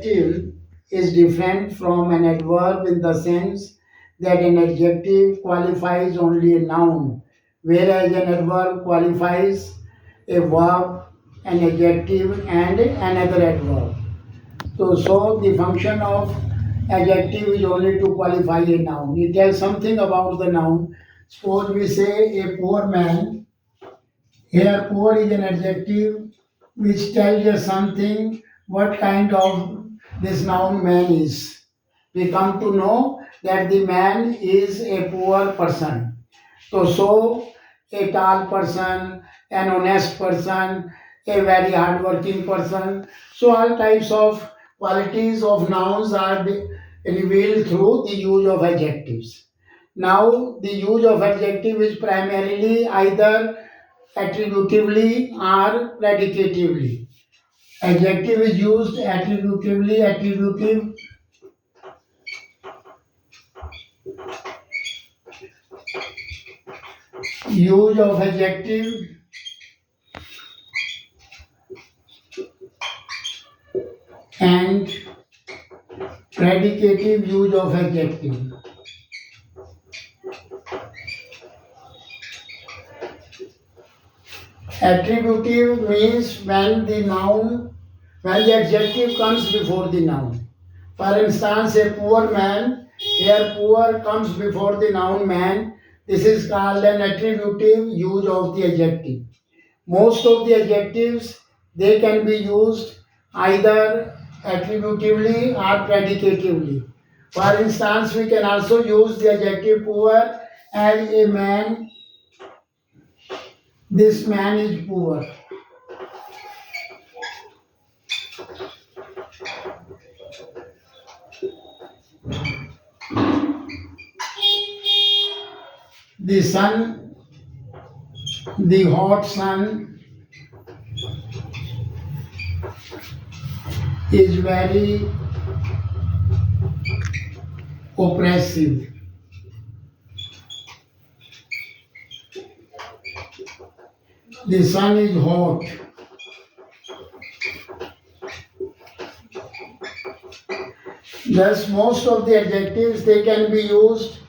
adjective is different from an adverb in the sense that an adjective qualifies only a noun, whereas an adverb qualifies a verb, an adjective, and another adverb. So the function of adjective is only to qualify a noun. It tells something about the noun. Suppose we say a poor man. Here, poor is an adjective which tells us something what kind of this noun man is. We come to know that the man is a poor person. So a tall person, an honest person, a very hardworking person. So all types of qualities of nouns are revealed through the use of adjectives. Now, the use of adjective is primarily either attributively or predicatively. Adjective is used attributively, attributive use of adjective and predicative use of adjective. Attributive means when the adjective comes before the noun. For instance, a poor man, here poor comes before the noun man. This is called an attributive use of the adjective. Most of the adjectives, they can be used either attributively or predicatively. For instance, we can also use the adjective poor as a man. This man is poor. The sun, the hot sun is very oppressive. The sun is hot. Thus, most of the adjectives they can be used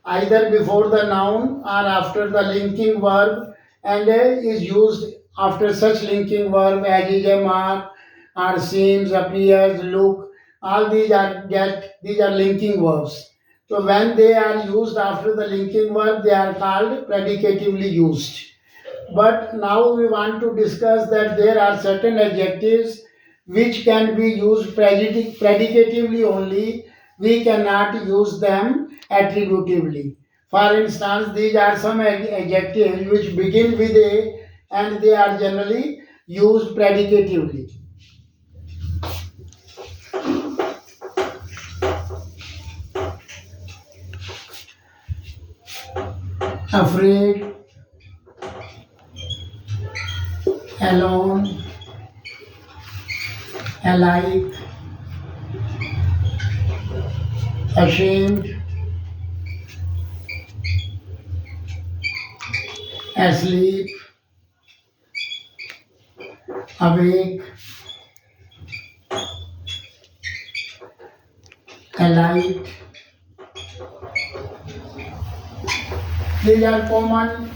either before the noun or after the linking verb, and is used after such linking verb as is, am, are, seems, appears, look. All these are linking verbs. So when they are used after the linking verb, they are called predicatively used. But now we want to discuss that there are certain adjectives which can be used predicatively only. We cannot use them attributively. For instance, these are some adjectives which begin with a and they are generally used predicatively. Afraid, alone, alike, ashamed, asleep, awake, alight. These are common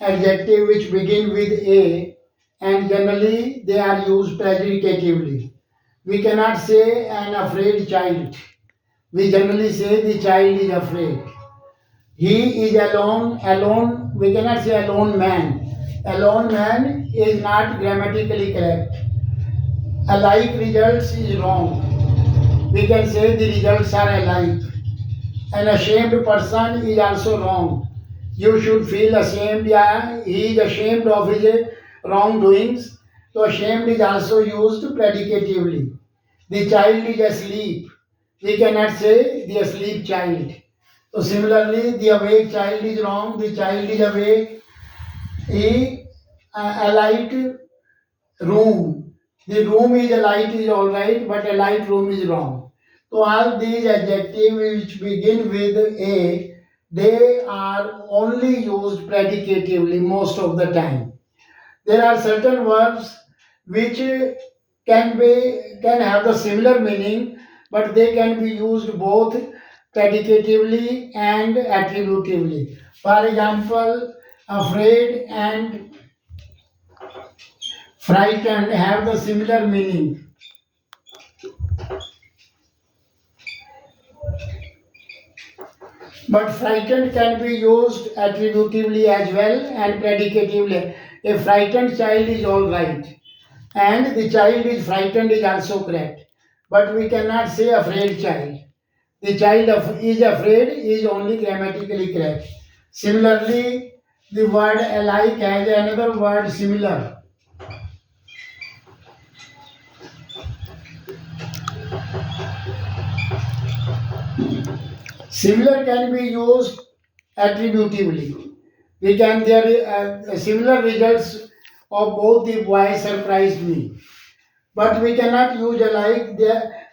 adjectives which begin with a and generally they are used predicatively. We cannot say an afraid child. We generally say the child is afraid. He is alone. Alone, we cannot say alone man. Alone man is not grammatically correct. Alike results is wrong. We can say the results are alike. An ashamed person is also wrong. You should feel ashamed. Yeah, he is ashamed of his wrongdoings. So ashamed is also used predicatively. The child is asleep. We cannot say the asleep child. So similarly, the awake child is wrong. The child is awake. He a light room. The room is a light is all right, but a light room is wrong. So all these adjectives which begin with a, they are only used predicatively most of the time. There are certain verbs which can have the similar meaning, but they can be used both predicatively and attributively. For example, afraid and frightened have the similar meaning, but frightened can be used attributively as well and predicatively. A frightened child is all right, and the child is frightened is also correct. But we cannot say afraid child. The is afraid is only grammatically correct. Similarly, the word alike has another word similar. Similar can be used attributively. We can there similar results of both the boys surprised me. But we cannot use alike.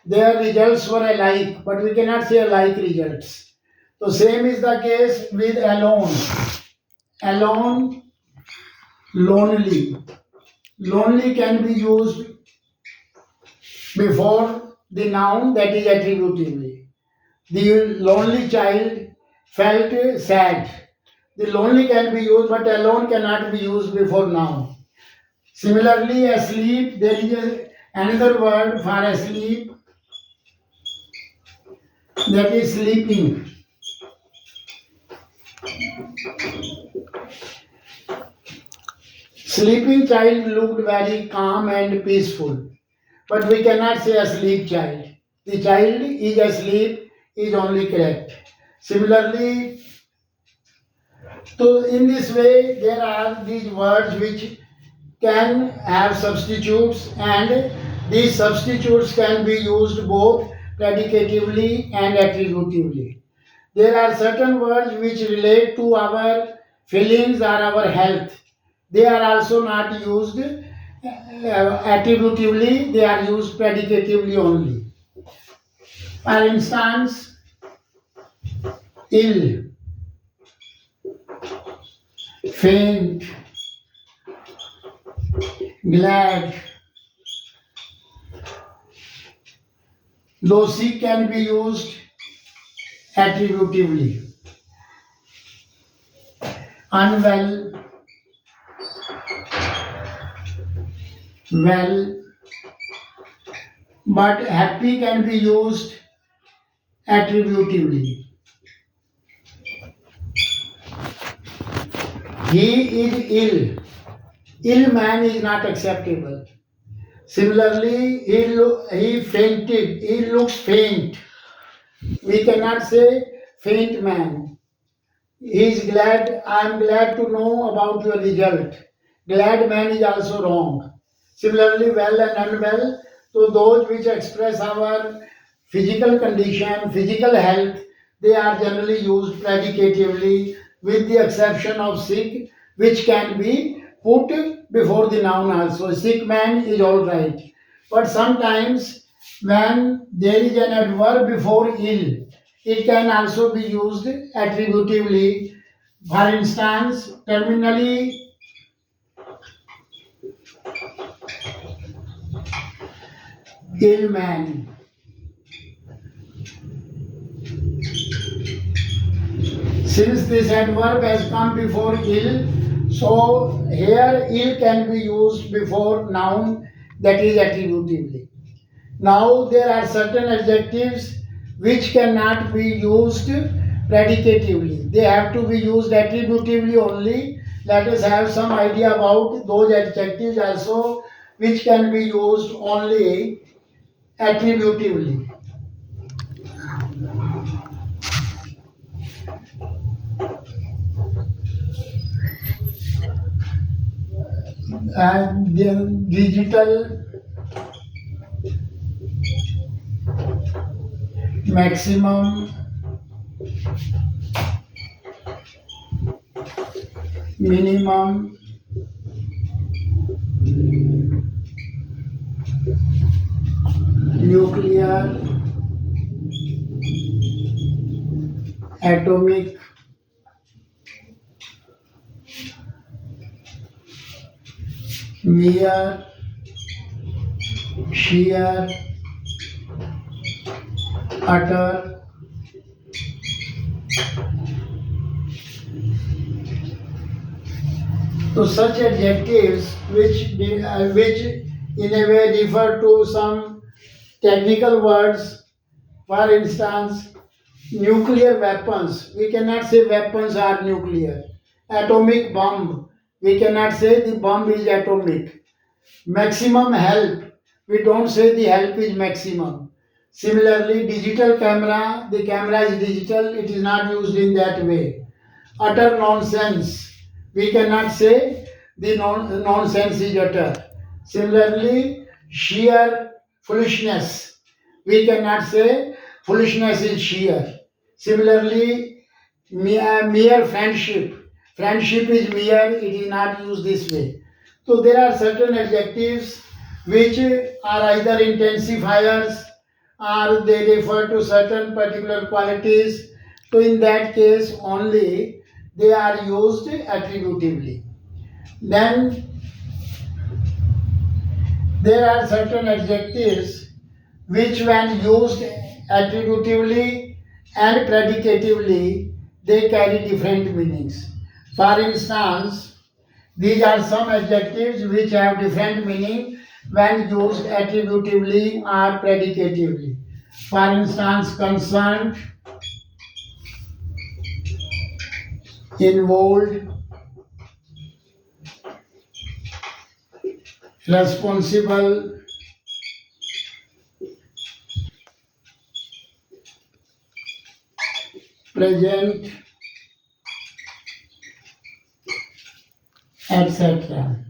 Their results were alike, but we cannot say alike results. So same is the case with alone. Alone, lonely. Lonely can be used before the noun, that is attributively. The lonely child felt sad. The lonely can be used, but alone cannot be used before noun. Similarly, asleep, there is another word for asleep, that is sleeping. Sleeping child looked very calm and peaceful, but we cannot say asleep child. The child is asleep is only correct. Similarly, so in this way, there are these words which can have substitutes, and these substitutes can be used both predicatively and attributively. There are certain words which relate to our feelings or our health. They are also not used attributively, they are used predicatively only. For instance, ill, faint, glad. Though sick can be used attributively. Unwell, well, but happy can be used attributively. He is ill. Ill man is not acceptable. Similarly, he fainted. He looks faint. We cannot say faint man. He is glad. I am glad to know about your result. Glad man is also wrong. Similarly, well and unwell. So those which express our physical condition, physical health, they are generally used predicatively, with the exception of sick, which can be put before the noun also. Sick man is all right. But sometimes when there is an adverb before ill, it can also be used attributively. For instance, terminally ill man. Since this adverb has come before ill, so here ill can be used before noun, that is attributively. Now there are certain adjectives which cannot be used predicatively. They have to be used attributively only. Let us have some idea about those adjectives also which can be used only attributively. And then digital, maximum, minimum, nuclear, atomic, mere, sheer, utter. So such adjectives which in a way refer to some technical words. For instance, nuclear weapons. We cannot say weapons are nuclear. Atomic bomb. We cannot say the bomb is atomic. Maximum help. We don't say the help is maximum. Similarly, digital camera. The camera is digital. It is not used in that way. Utter nonsense. We cannot say the nonsense is utter. Similarly, sheer foolishness. We cannot say foolishness is sheer. Similarly, mere friendship. Friendship is mere, it is not used this way. So there are certain adjectives which are either intensifiers or they refer to certain particular qualities. So in that case only they are used attributively. Then there are certain adjectives which when used attributively and predicatively they carry different meanings. For instance, these are some adjectives which have different meaning when used attributively or predicatively. For instance, concerned, involved, responsible, present, etc.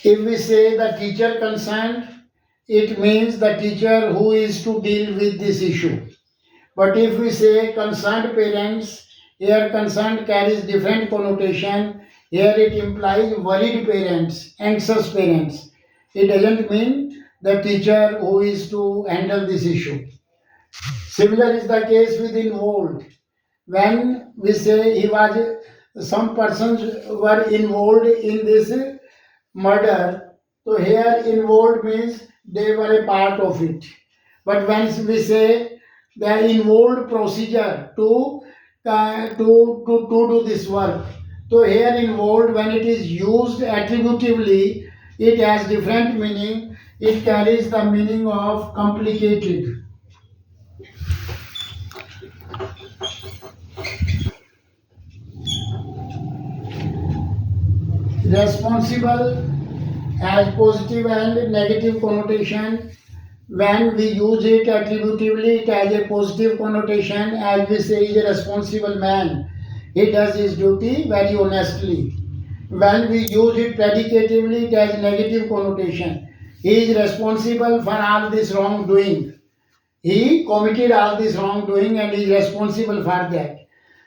If we say the teacher concerned, it means the teacher who is to deal with this issue. But if we say concerned parents, here concerned carries different connotation. Here it implies worried parents, anxious parents. It doesn't mean the teacher who is to handle this issue. Similar is the case with involved. When we say some persons were involved in this murder, so here involved means they were a part of it. But when we say the involved procedure to do this work, so here involved when it is used attributively, it has different meaning. It carries the meaning of complicated. Responsible has positive and negative connotation. When we use it attributively, it has a positive connotation. As we say, he is a responsible man. He does his duty very honestly. When we use it predicatively, it has negative connotation. He is responsible for all this wrongdoing. He committed all this wrongdoing and is responsible for that.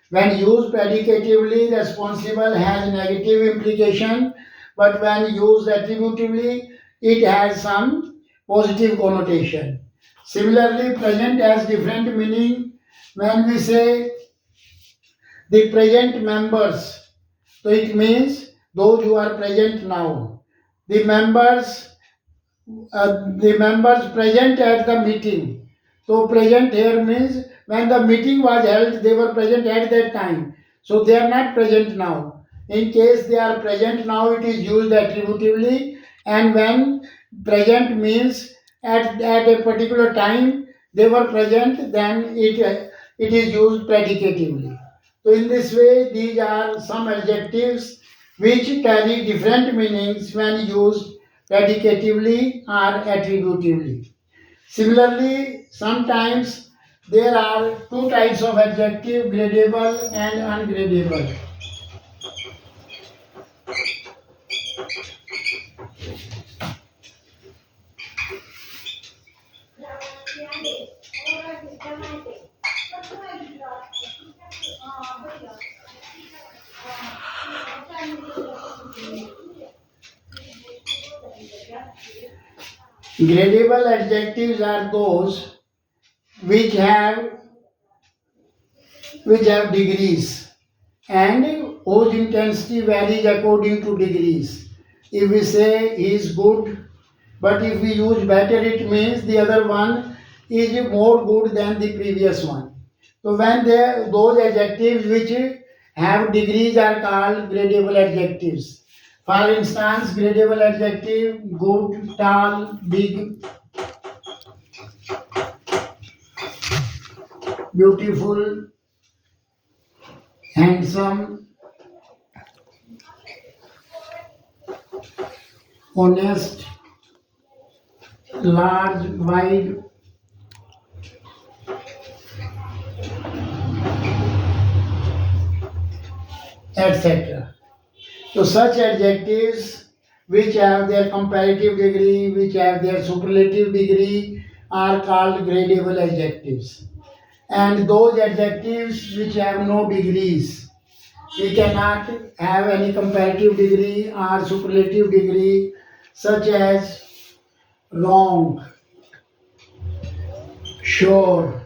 When used predicatively, responsible has negative implication, but when used attributively, it has some positive connotation. Similarly, present has different meaning. When we say the present members, so it means those who are present now. The members the members present at the meeting. So present here means when the meeting was held, they were present at that time. So they are not present now. In case they are present now, it is used attributively. And when present means at a particular time they were present, then it is used predicatively. So in this way, these are some adjectives which carry different meanings when used predicatively or attributively. Similarly, sometimes there are two types of adjective, gradable and ungradable. Gradable adjectives are those which have degrees and whose intensity varies according to degrees. If we say he is good, but if we use better, it means the other one is more good than the previous one. So when those adjectives which have degrees are called gradable adjectives. For instance, gradable adjective good, tall, big, beautiful, handsome, honest, large, wide, etc. So such adjectives which have their comparative degree, which have their superlative degree are called gradable adjectives. And those adjectives which have no degrees, we cannot have any comparative degree or superlative degree, such as wrong, sure,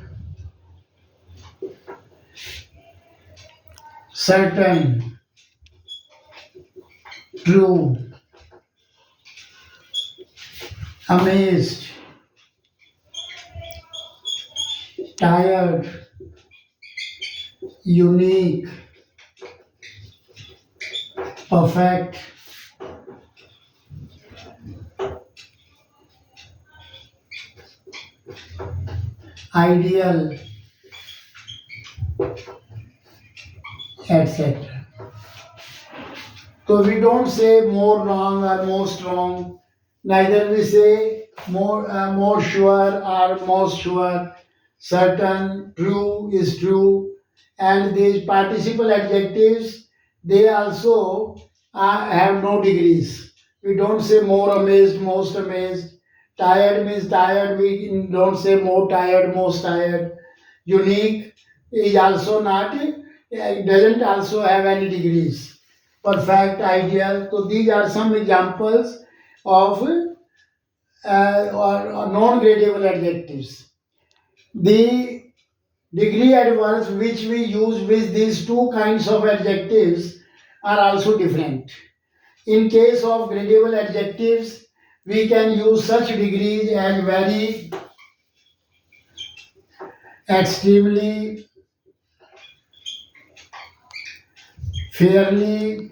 certain, true, amazed, tired, unique, perfect, ideal, etc. So we don't say more wrong or most wrong. Neither we say more sure or most sure. Certain, true is true. And these participle adjectives, they also have no degrees. We don't say more amazed, most amazed. Tired means tired. We don't say more tired, most tired. Unique is also not. It doesn't also have any degrees. Perfect, ideal. So these are some examples of or non-gradable adjectives. The degree adverbs which we use with these two kinds of adjectives are also different. In case of gradable adjectives, we can use such degrees as very, extremely, fairly,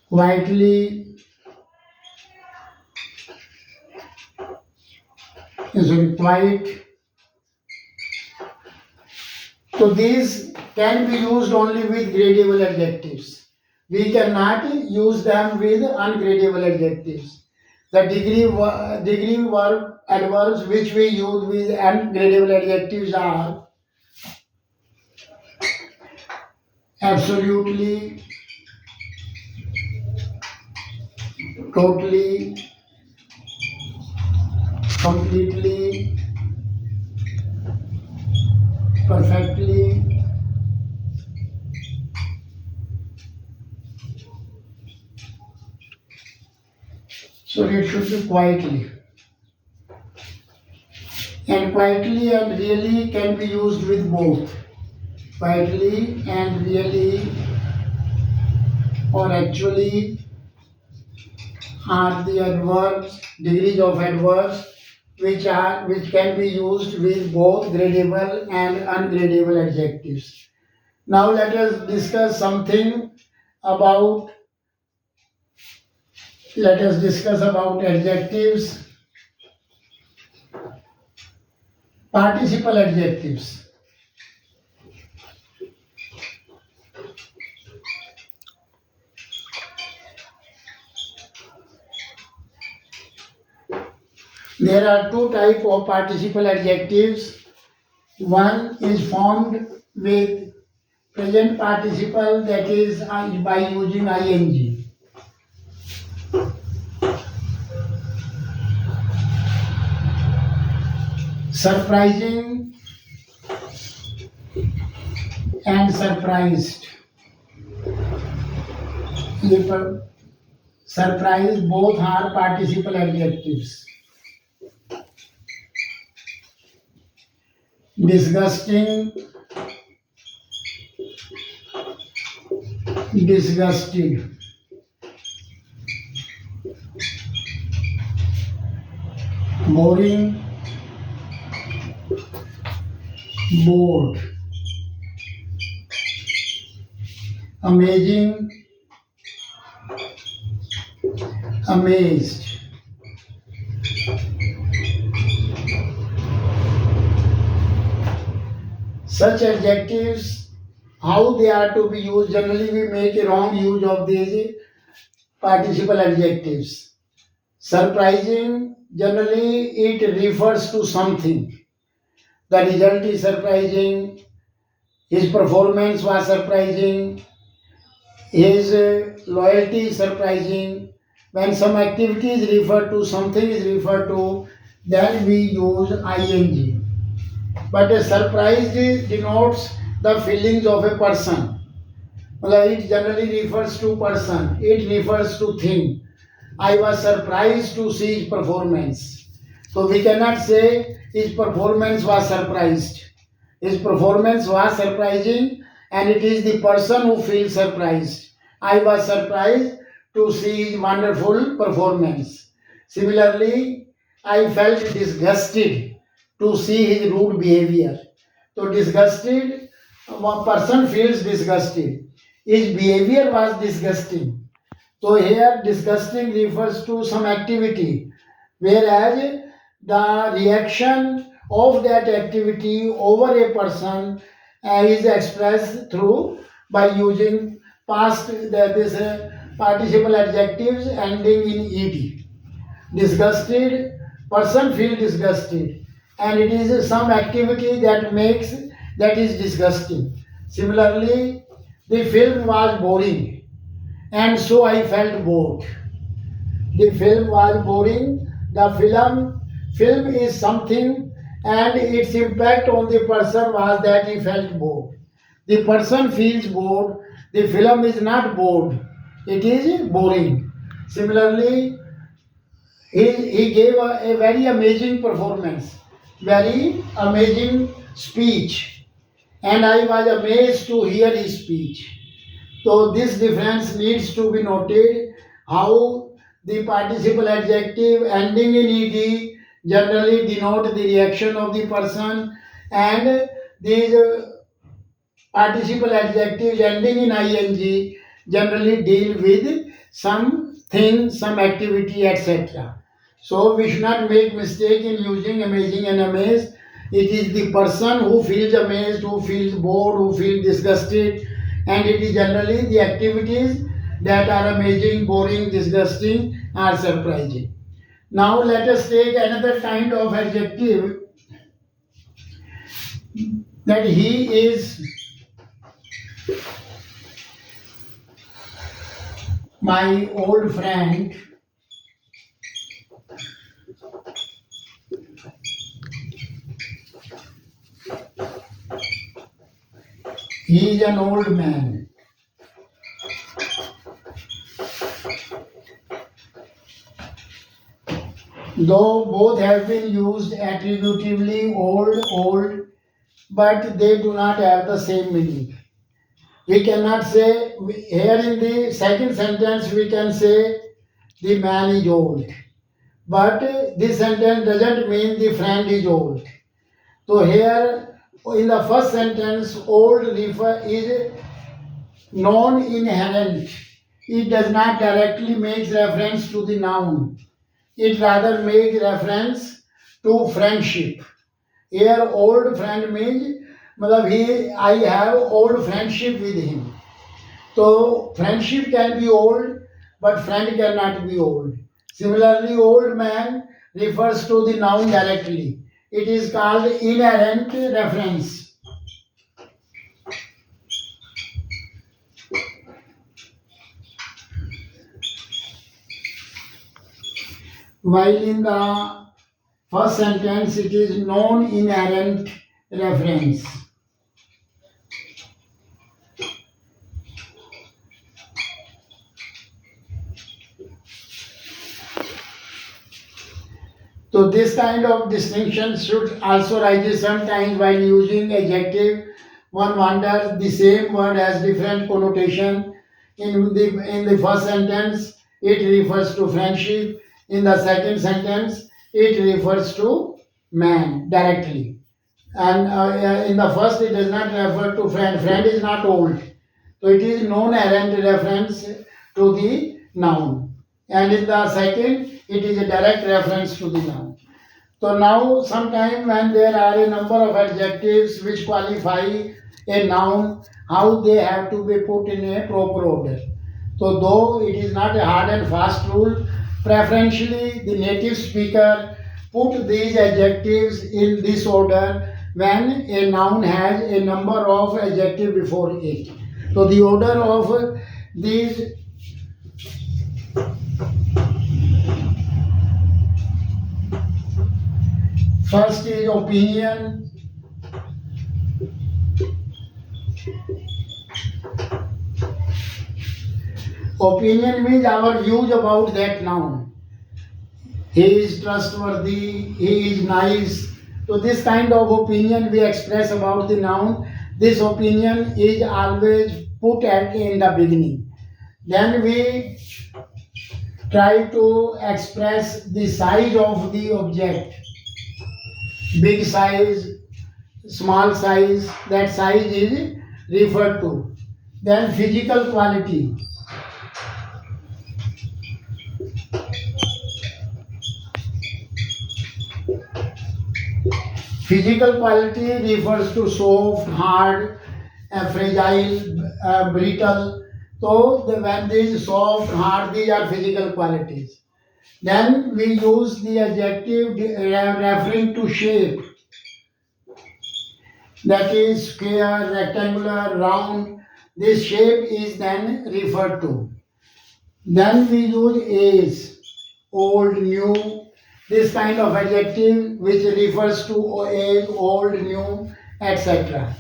quietly, quiet. So these can be used only with gradable adjectives. We cannot use them with ungradable adjectives. The degree verb adverbs which we use with ungradable adjectives are absolutely, totally, completely, perfectly, so it should be quietly. And quietly and really can be used with both. Quietly and really or actually are the adverbs, degrees of adverbs which can be used with both gradable and ungradable adjectives. Now let us discuss something about adjectives, participle adjectives. There are two types of participle adjectives. One is formed with present participle, that is by using ing. Surprising and surprised. Surprise both are participle adjectives. Disgusting disgusted, boring, bored, amazing, amazed. Such adjectives, how they are to be used, generally we make a wrong use of these participle adjectives. Surprising, generally it refers to something. The result is surprising, his performance was surprising, his loyalty is surprising. When some activity is referred to, something is referred to, then we use ing. But a surprise denotes the feelings of a person. It generally refers to person. It refers to thing. I was surprised to see his performance. So we cannot say his performance was surprised. His performance was surprising and it is the person who feels surprised. I was surprised to see his wonderful performance. Similarly, I felt disgusted to see his rude behavior. So disgusted, one person feels disgusted. His behavior was disgusting. So here disgusting refers to some activity, whereas the reaction of that activity over a person is expressed through by using past this participle adjectives ending in ed. Disgusted, person feel disgusted, and it is some activity that makes that is disgusting. Similarly, the film was boring, and so I felt bored. The film was boring. The film is something, and its impact on the person was that he felt bored. The person feels bored. The film is not bored. It is boring. Similarly, he gave a very amazing performance, very amazing speech, and I was amazed to hear his speech. So this difference needs to be noted how the participle adjective ending in ed generally denote the reaction of the person, and these participle adjectives ending in ing generally deal with something, some activity, etc. So we should not make mistake in using amazing and amazed. It is the person who feels amazed, who feels bored, who feels disgusted, and it is generally the activities that are amazing, boring, disgusting, or surprising. Now let us take another kind of adjective, that he is my old friend. He is an old man. Though both have been used attributively, old, but they do not have the same meaning. We cannot say, here in the second sentence, we can say the man is old. But this sentence doesn't mean the friend is old. So here in the first sentence, old is non-inherent. It does not directly make reference to the noun. It rather makes reference to friendship. Here old friend means I have old friendship with him. So friendship can be old, but friend cannot be old. Similarly, old man refers to the noun directly. It is called inherent reference. While in the first sentence it is non-inherent reference. So this kind of distinction should also rise sometimes while using adjective. One wonders the same word has different connotation. In the first sentence, it refers to friendship. In the second sentence, it refers to man directly. And in the first, it does not refer to friend. Friend is not old. So it is non-errant reference to the noun. And in the second, it is a direct reference to the noun. So now sometime when there are a number of adjectives which qualify a noun, how they have to be put in a proper order. So though it is not a hard and fast rule, preferentially the native speaker put these adjectives in this order when a noun has a number of adjectives before it. So the order of these first is opinion. Opinion means our views about that noun. He is trustworthy, he is nice. So this kind of opinion we express about the noun. This opinion is always put at in the beginning. Then we try to express the size of the object. Big size, small size, that size is referred to. Then physical quality. Physical quality refers to soft, hard, fragile, brittle. So when these soft, hard, these are physical qualities. Then we use the adjective referring to shape. That is square, rectangular, round. This shape is then referred to. Then we use age, old, new. This kind of adjective which refers to age, old, new, etc.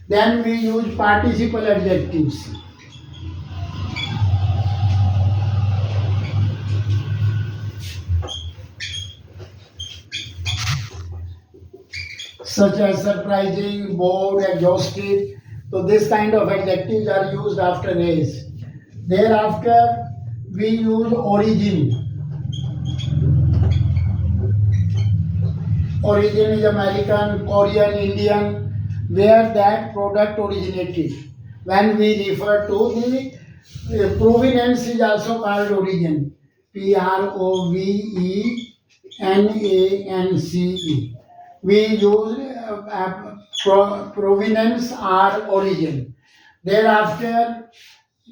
Then we use participle adjectives. Such as surprising, bored, exhausted. So this kind of adjectives are used after age. Thereafter, we use origin. Origin is American, Korean, Indian, where that product originated. When we refer to the provenance is also called origin. Provenance. We use provenance or origin. Thereafter,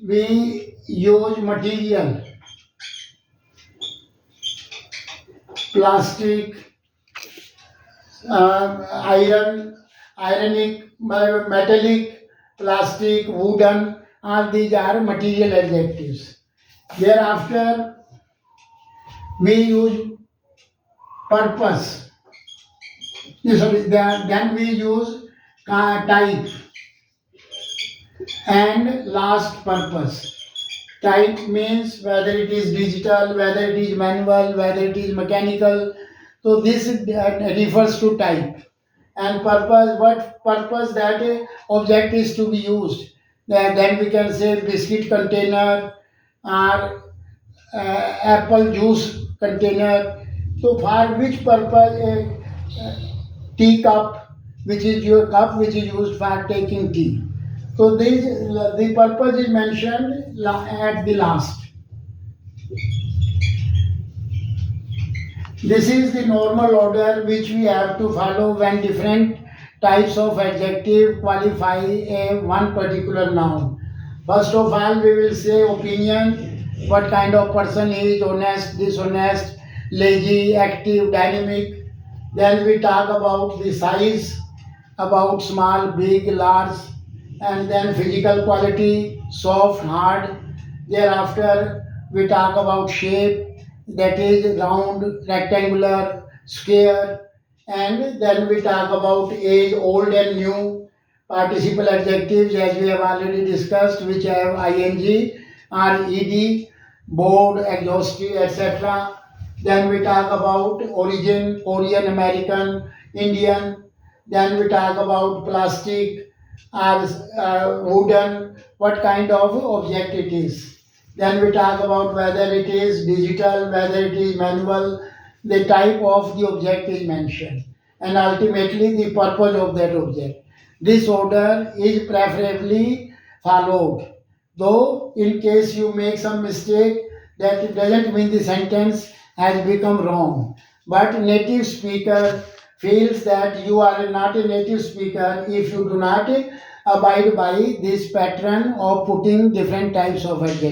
we use material, plastic, ironic, metallic, plastic, wooden, all these are material adjectives. Thereafter, we use purpose. Sorry, then we use type and last purpose. Type means whether it is digital, whether it is manual, whether it is mechanical. So this refers to type. And purpose, what purpose that object is to be used. Then we can say biscuit container or apple juice container. So for which purpose tea cup, which is your cup which is used for taking tea. So this the purpose is mentioned at the last. This is the normal order which we have to follow when different types of adjective qualify a one particular noun. First of all, we will say opinion, what kind of person he is, honest, dishonest, lazy, active, dynamic. Then we talk about the size, about small, big, large, and then physical quality, soft, hard. Thereafter, we talk about shape, that is round, rectangular, square, and then we talk about age, old and new, participle adjectives as we have already discussed, which have ing or ed, bored, exhausted, etc. Then we talk about origin, Korean, American, Indian. Then we talk about plastic, or wooden, what kind of object it is. Then we talk about whether it is digital, whether it is manual, the type of the object is mentioned, and ultimately the purpose of that object. This order is preferably followed. Though, in case you make some mistake, that doesn't mean the sentence has become wrong. But native speaker feels that you are not a native speaker if you do not abide by this pattern of putting different types of adjectives.